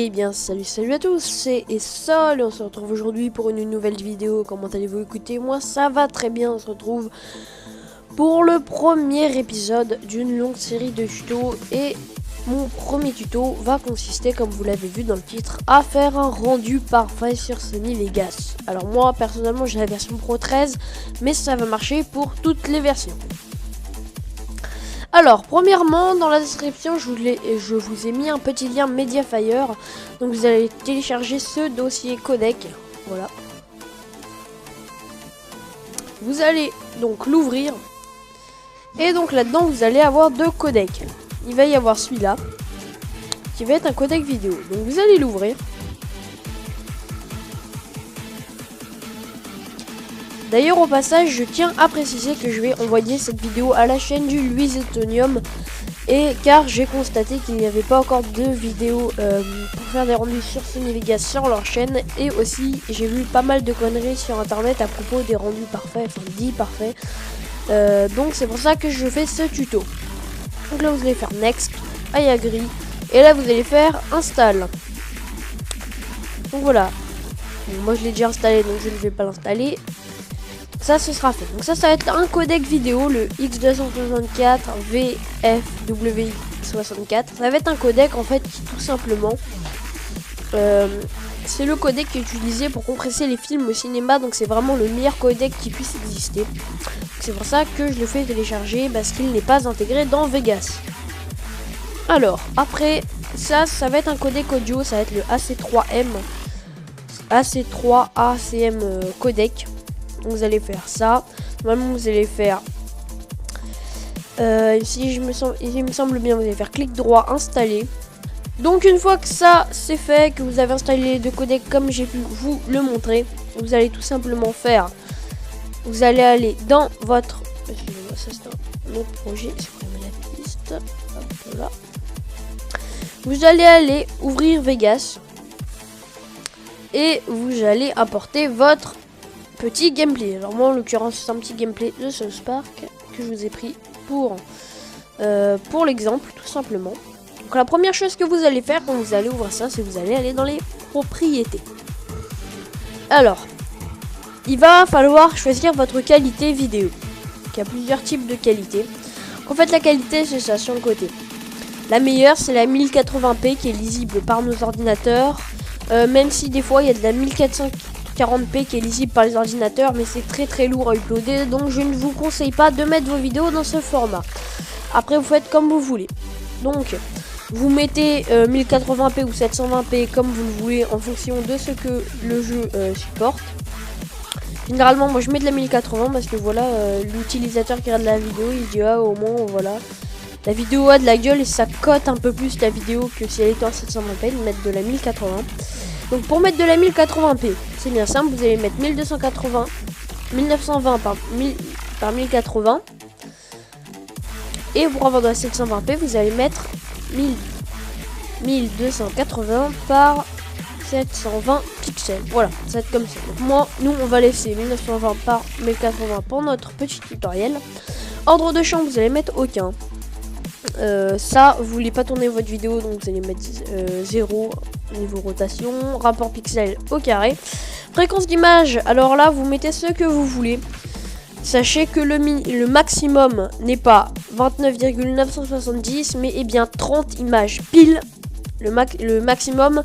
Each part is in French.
Eh bien salut à tous, c'est Essol et on se retrouve aujourd'hui pour une nouvelle vidéo. Comment allez-vous? Écoutez, moi ça va très bien. On se retrouve pour le premier épisode d'une longue série de tutos. Et mon premier tuto va consister, comme vous l'avez vu dans le titre, à faire un rendu parfait sur Sony Vegas. Alors moi personnellement j'ai la version Pro 13, mais ça va marcher pour toutes les versions. Alors, premièrement, dans la description, je vous ai mis un petit lien Mediafire. Donc, vous allez télécharger ce dossier codec. Voilà. Vous allez donc l'ouvrir. Et donc, là-dedans, vous allez avoir deux codecs. Il va y avoir celui-là, qui va être un codec vidéo. Donc, vous allez l'ouvrir. D'ailleurs, au passage, je tiens à préciser que je vais envoyer cette vidéo à la chaîne du Luisetonium. Et car j'ai constaté qu'il n'y avait pas encore de vidéo pour faire des rendus sur Sony Vegas sur leur chaîne. Et aussi, j'ai vu pas mal de conneries sur internet à propos des rendus parfaits, enfin dits parfaits. Donc c'est pour ça que je fais ce tuto. Donc là, vous allez faire Next, I agree. Et là, vous allez faire Install. Donc voilà. Bon, moi, je l'ai déjà installé, donc je ne vais pas l'installer. Ça, ce sera fait. Donc ça va être un codec vidéo, le X264 VFWI64. Ça va être un codec, en fait, qui tout simplement, c'est le codec qui est utilisé pour compresser les films au cinéma. Donc c'est vraiment le meilleur codec qui puisse exister. C'est pour ça que je le fais télécharger, parce qu'il n'est pas intégré dans Vegas. Alors, après, ça va être un codec audio. Ça va être le AC3M. AC3ACM codec. Vous allez faire ça. Normalement, vous allez faire. Il me semble bien, vous allez faire clic droit, installer. Donc, une fois que ça c'est fait, que vous avez installé les deux codecs comme j'ai pu vous le montrer, vous allez tout simplement faire. Vous allez aller dans votre. Excusez-moi, ça c'est un autre projet. Supprimer la piste. Hop là. Vous allez aller ouvrir Vegas. Et vous allez apporter votre petit gameplay. Alors moi en l'occurrence c'est un petit gameplay de South Park que je vous ai pris pour l'exemple tout simplement. Donc la première chose que vous allez faire quand vous allez ouvrir ça, c'est que vous allez aller dans les propriétés. Alors il va falloir choisir votre qualité vidéo. Il y a plusieurs types de qualité. En fait la qualité c'est ça sur le côté. La meilleure c'est la 1080p qui est lisible par nos ordinateurs. Même si des fois il y a de la 1440p qui est lisible par les ordinateurs, mais c'est très lourd à uploader, donc je ne vous conseille pas de mettre vos vidéos dans ce format. Après vous faites comme vous voulez. Donc vous mettez 1080p ou 720p comme vous le voulez en fonction de ce que le jeu supporte. Généralement moi je mets de la 1080 parce que voilà, l'utilisateur qui regarde la vidéo il dit ah au moins voilà. La vidéo a de la gueule et ça cote un peu plus la vidéo que si elle était en 720p, de mettre de la 1080. Donc pour mettre de la 1080p, c'est bien simple, vous allez mettre 1920 par 1080. Et pour avoir de la 720p, vous allez mettre 1280 par 720 pixels. Voilà, ça va être comme ça. Donc nous on va laisser 1920 par 1080 pour notre petit tutoriel. Ordre de champ, vous allez mettre aucun. Ça, vous voulez pas tourner votre vidéo, donc vous allez mettre 0 niveau rotation, rapport pixel au carré. Fréquence d'image, alors là vous mettez ce que vous voulez. Sachez que le maximum n'est pas 29,970 mais est bien 30 images pile. Le maximum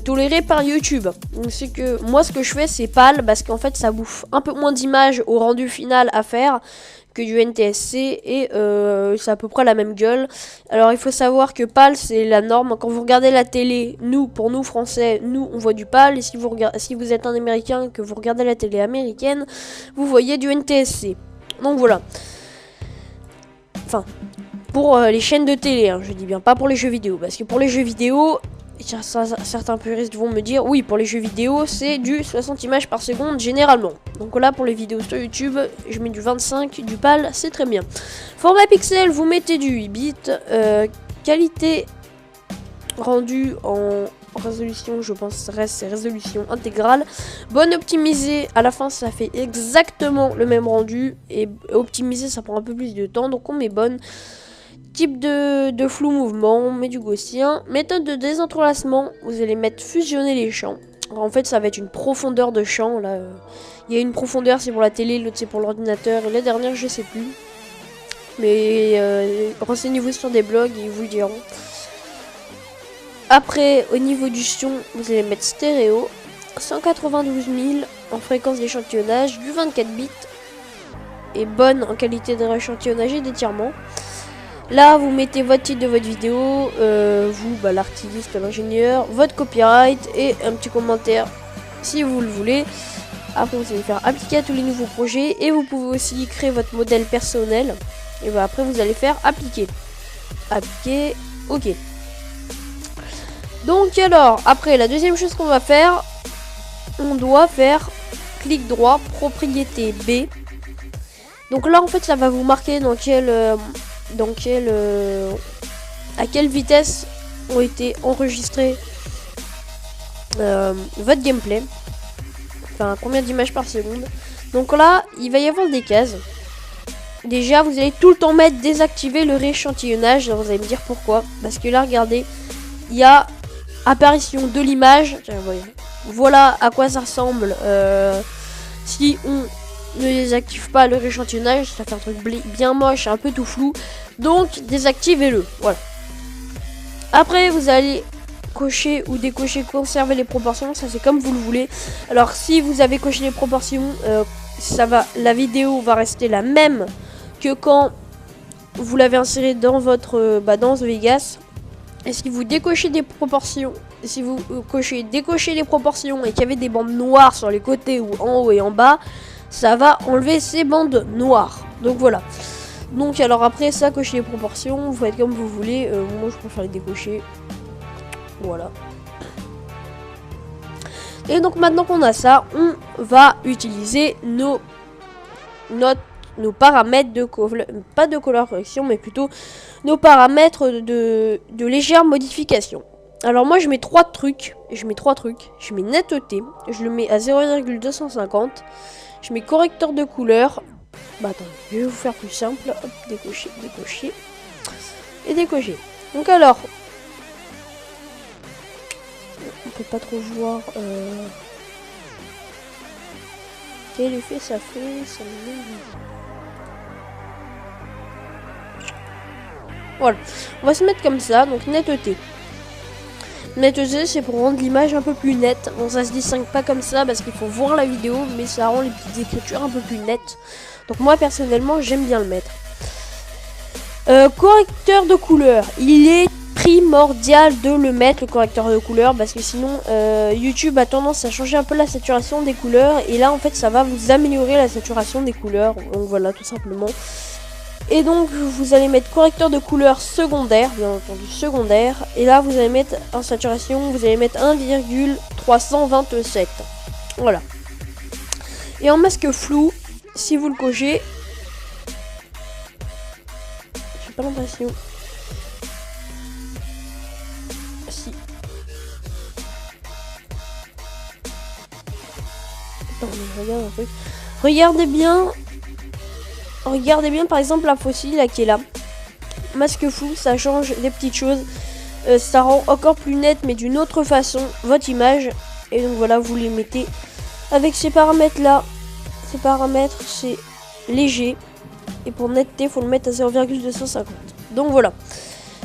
toléré par YouTube. Donc c'est que moi ce que je fais c'est PAL parce qu'en fait ça bouffe un peu moins d'images au rendu final à faire que du NTSC et c'est à peu près la même gueule. Alors il faut savoir que PAL c'est la norme. Quand vous regardez la télé, pour nous français, on voit du PAL. Et si vous êtes un américain que vous regardez la télé américaine, vous voyez du NTSC. Donc voilà. Enfin, pour les chaînes de télé, hein, je dis bien, pas pour les jeux vidéo. Parce que pour les jeux vidéo, certains puristes vont me dire, oui, pour les jeux vidéo, c'est du 60 images par seconde généralement. Donc là, pour les vidéos sur YouTube, je mets du 25, du PAL, c'est très bien. Format pixel, vous mettez du 8 bits. Qualité rendue en résolution, je pense, c'est résolution intégrale. Bonne optimisée, à la fin, ça fait exactement le même rendu. Et optimiser, ça prend un peu plus de temps, donc on met bonne. type de flou mouvement, on met du gaussien. Méthode de désentrelacement, vous allez mettre fusionner les champs. Alors, en fait, ça va être une profondeur de champ. Là, il y a une profondeur, c'est pour la télé, l'autre c'est pour l'ordinateur. Et la dernière, je sais plus. Mais renseignez-vous sur des blogs, ils vous le diront. Après, au niveau du son, vous allez mettre stéréo. 192 000 en fréquence d'échantillonnage, du 24 bits. Et bonne en qualité de rééchantillonnage et d'étirement. Là, vous mettez votre titre de votre vidéo, vous, l'artiste, l'ingénieur, votre copyright et un petit commentaire si vous le voulez. Après, vous allez faire appliquer à tous les nouveaux projets et vous pouvez aussi créer votre modèle personnel. Et bah, après, vous allez faire appliquer. Appliquer, ok. Donc, alors, après, la deuxième chose qu'on va faire, on doit faire clic droit, propriété B. Donc là, en fait, ça va vous marquer à quelle vitesse ont été enregistrés votre gameplay. Enfin, combien d'images par seconde. Donc là, il va y avoir des cases. Déjà, vous allez tout le temps mettre désactiver le rééchantillonnage. Alors, vous allez me dire pourquoi. Parce que là, regardez, il y a apparition de l'image. Voilà à quoi ça ressemble. Si on ne désactive pas le rééchantillonnage, ça fait un truc bien moche, un peu tout flou. Donc, désactivez-le. Voilà. Après, vous allez cocher ou décocher, conserver les proportions. Ça, c'est comme vous le voulez. Alors, si vous avez coché les proportions, la vidéo va rester la même que quand vous l'avez inséré dans votre dans The Vegas. Et si vous décochez des proportions, si vous décochez les proportions et qu'il y avait des bandes noires sur les côtés ou en haut et en bas, ça va enlever ces bandes noires. Donc voilà. Donc alors après ça, cocher les proportions, vous faites comme vous voulez. Moi je préfère les décocher. Voilà. Et donc maintenant qu'on a ça, on va utiliser nos paramètres de pas de couleur correction, mais plutôt nos paramètres de légère modification. Alors moi je mets trois trucs. Je mets netteté, je le mets à 0,250. Je mets correcteur de couleur. Bah attends, je vais vous faire plus simple. Hop, décocher, décocher. Et décocher. Donc alors, on peut pas trop voir quel effet ça fait. Ça me... Voilà, on va se mettre comme ça. Donc netteté. Netteté, c'est pour rendre l'image un peu plus nette. Bon, ça se distingue pas comme ça parce qu'il faut voir la vidéo, mais ça rend les petites écritures un peu plus nettes. Donc moi personnellement, j'aime bien le mettre. Correcteur de couleur, il est primordial de le mettre, le correcteur de couleur, parce que sinon YouTube a tendance à changer un peu la saturation des couleurs, et là en fait ça va vous améliorer la saturation des couleurs. Donc voilà, tout simplement. Et donc vous allez mettre correcteur de couleur secondaire, bien entendu secondaire, et là vous allez mettre en saturation, vous allez mettre 1,327. Voilà. Et en masque flou, si vous le cochez, j'ai pas l'impression. Si. Attends, mais regarde un truc. Regardez bien par exemple la fossile là qui est là. Masque flou, ça change des petites choses. Ça rend encore plus net mais d'une autre façon votre image. Et donc voilà, vous les mettez avec ces paramètres là. Ces paramètres c'est léger. Et pour netteté, il faut le mettre à 0,250. Donc voilà.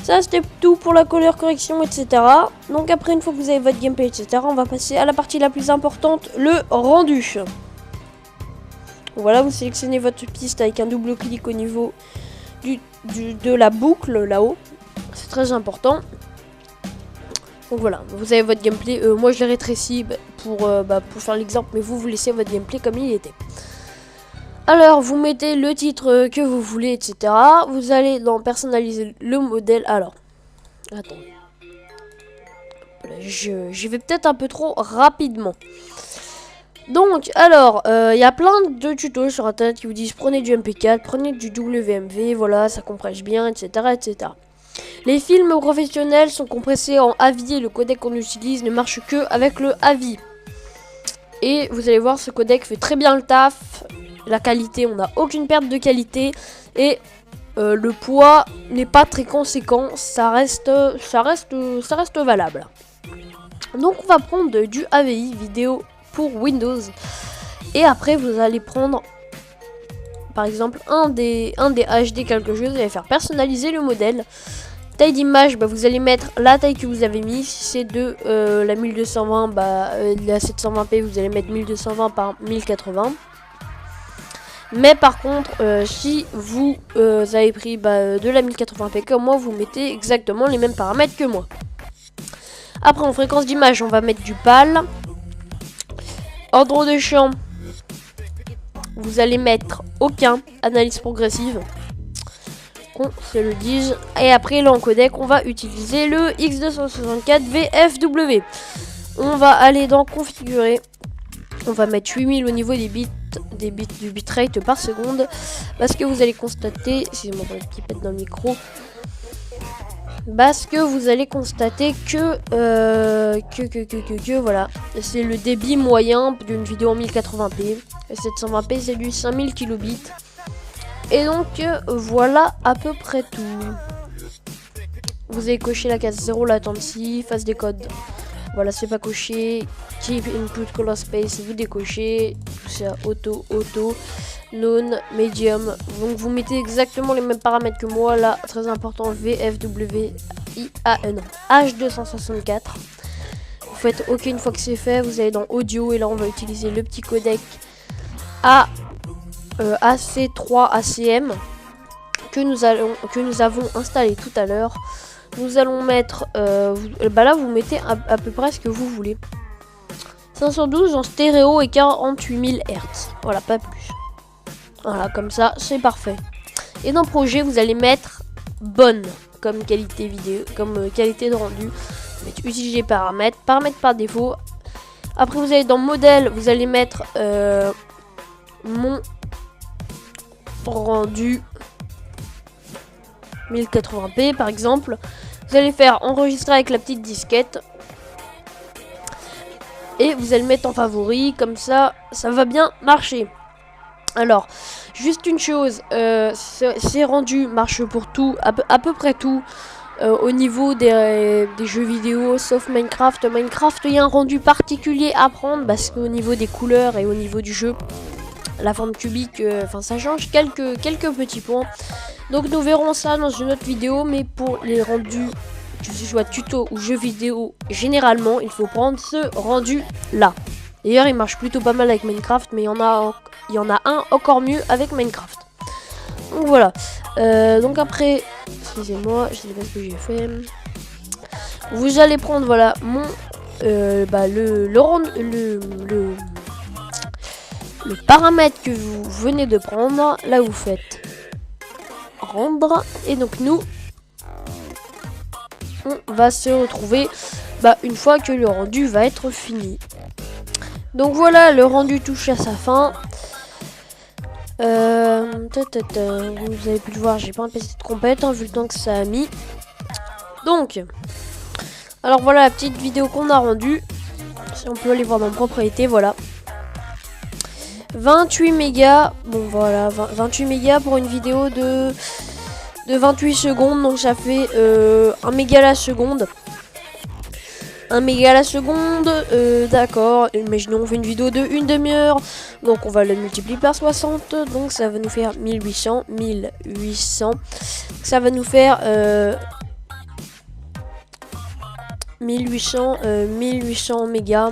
Ça c'était tout pour la couleur correction, etc. Donc après, une fois que vous avez votre gameplay, etc., on va passer à la partie la plus importante, le rendu. Voilà, vous sélectionnez votre piste avec un double clic au niveau de la boucle là-haut. C'est très important. Donc voilà, vous avez votre gameplay. Moi je l'ai rétréci pour faire l'exemple, mais vous laissez votre gameplay comme il était. Alors, vous mettez le titre que vous voulez, etc. Vous allez dans personnaliser le modèle. Alors, attends. J'y vais peut-être un peu trop rapidement. Donc, alors, il y a plein de tutos sur internet qui vous disent prenez du MP4, prenez du WMV, voilà, ça compresse bien, etc., etc. Les films professionnels sont compressés en AVI et le codec qu'on utilise ne marche que avec le AVI. Et vous allez voir, ce codec fait très bien le taf. La qualité, on n'a aucune perte de qualité. Et le poids n'est pas très conséquent, ça reste valable. Donc on va prendre du AVI vidéo pour Windows. Et après vous allez prendre par exemple un des HD quelque chose, vous allez faire personnaliser le modèle. Taille d'image, bah, vous allez mettre la taille que vous avez mis. Si c'est de la 1220, bah, la 720p, vous allez mettre 1220 par 1080. Mais par contre, si vous avez pris de la 1080p comme moi, vous mettez exactement les mêmes paramètres que moi. Après, en fréquence d'image, on va mettre du PAL. Ordre de champ, vous allez mettre aucun, analyse progressive. Qu'on se le dise. Et après, là en codec, on va utiliser le X264 VFW. On va aller dans configurer. On va mettre 8000 au niveau des bits du bitrate par seconde. Parce que vous allez constater, excusez-moi pour les petits pets dans le micro. Parce que vous allez constater que voilà, c'est le débit moyen d'une vidéo en 1080p. 720p, c'est du 5000 kilobits. Et donc voilà à peu près tout. Vous avez coché la case 0 latency, phase des codes. Voilà, c'est pas coché. Keep input color space, vous décochez. Tout ça, auto, non, medium. Donc vous mettez exactement les mêmes paramètres que moi. Là, très important, VFW IAN H264. Vous faites OK une fois que c'est fait. Vous allez dans audio et là on va utiliser le petit codec AC3 ACM que nous avons installé tout à l'heure. Nous allons mettre là vous mettez à peu près ce que vous voulez. 512 en stéréo et 48 000 Hz. Voilà, pas plus. Voilà, comme ça, c'est parfait. Et dans projet, vous allez mettre bonne comme qualité vidéo, comme qualité de rendu. Vous mettez utiliser paramètres par défaut. Après, vous allez dans modèle, vous allez mettre mon rendu 1080p par exemple. Vous allez faire enregistrer avec la petite disquette et vous allez le mettre en favori, comme ça ça va bien marcher. Alors juste une chose, ces rendus marchent pour tout, à peu près tout. Au niveau des jeux vidéo sauf Minecraft, il y a un rendu particulier à prendre parce qu'au niveau des couleurs et au niveau du jeu, la forme cubique, enfin ça change quelques petits points. Donc nous verrons ça dans une autre vidéo, mais pour les rendus, que ce soit tuto ou jeux vidéo, généralement il faut prendre ce rendu là. D'ailleurs il marche plutôt pas mal avec Minecraft, mais il y en a un encore mieux avec Minecraft. Donc voilà. Donc après, excusez-moi, je sais pas ce que j'ai fait. Vous allez prendre voilà mon le paramètre que vous venez de prendre. Là vous faites rendre et donc nous on va se retrouver une fois que le rendu va être fini. Donc voilà, le rendu touche à sa fin. Vous avez pu le voir, j'ai pas un PC de compète vu le temps que ça a mis. Donc alors voilà la petite vidéo qu'on a rendue. Si on peut aller voir dans propriété, voilà. 28 mégas, bon voilà, 28 mégas pour une vidéo de 28 secondes, donc ça fait 1 méga la seconde. 1 méga la seconde, d'accord, imaginons on fait une vidéo de une demi-heure, donc on va le multiplier par 60, donc ça va nous faire 1800, ça va nous faire 1800 mégas.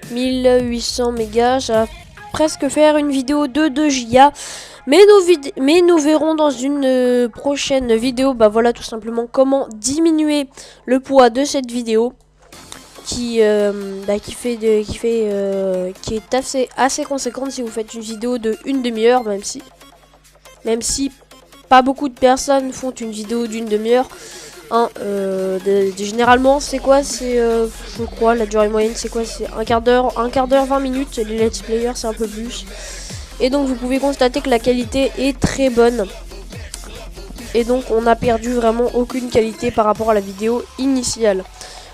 1800 mégas, ça va presque faire une vidéo de 2 gigas. Mais nous verrons dans une prochaine vidéo, voilà tout simplement comment diminuer le poids de cette vidéo qui est assez conséquente si vous faites une vidéo de une demi-heure, même si pas beaucoup de personnes font une vidéo d'une demi-heure. Généralement c'est quoi, c'est je crois la durée moyenne c'est quoi, c'est un quart d'heure 20 minutes. Les let's players c'est un peu plus, et donc vous pouvez constater que la qualité est très bonne et donc on a perdu vraiment aucune qualité par rapport à la vidéo initiale.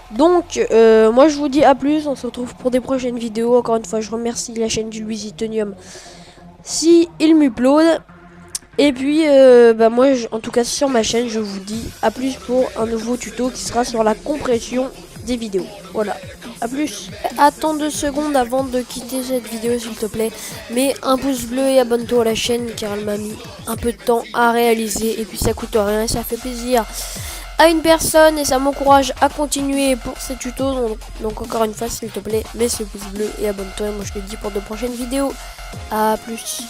Donc moi je vous dis à plus, on se retrouve pour des prochaines vidéos. Encore une fois je remercie la chaîne du Louisitonium si il m'upload. Et puis, moi, en tout cas sur ma chaîne, je vous dis à plus pour un nouveau tuto qui sera sur la compression des vidéos. Voilà, à plus. Attends 2 secondes avant de quitter cette vidéo s'il te plaît. Mets un pouce bleu et abonne-toi à la chaîne car elle m'a mis un peu de temps à réaliser. Et puis ça coûte rien et ça fait plaisir à une personne et ça m'encourage à continuer pour ces tutos. Donc encore une fois s'il te plaît, mets ce pouce bleu et abonne-toi. Moi je te dis pour de prochaines vidéos. À plus.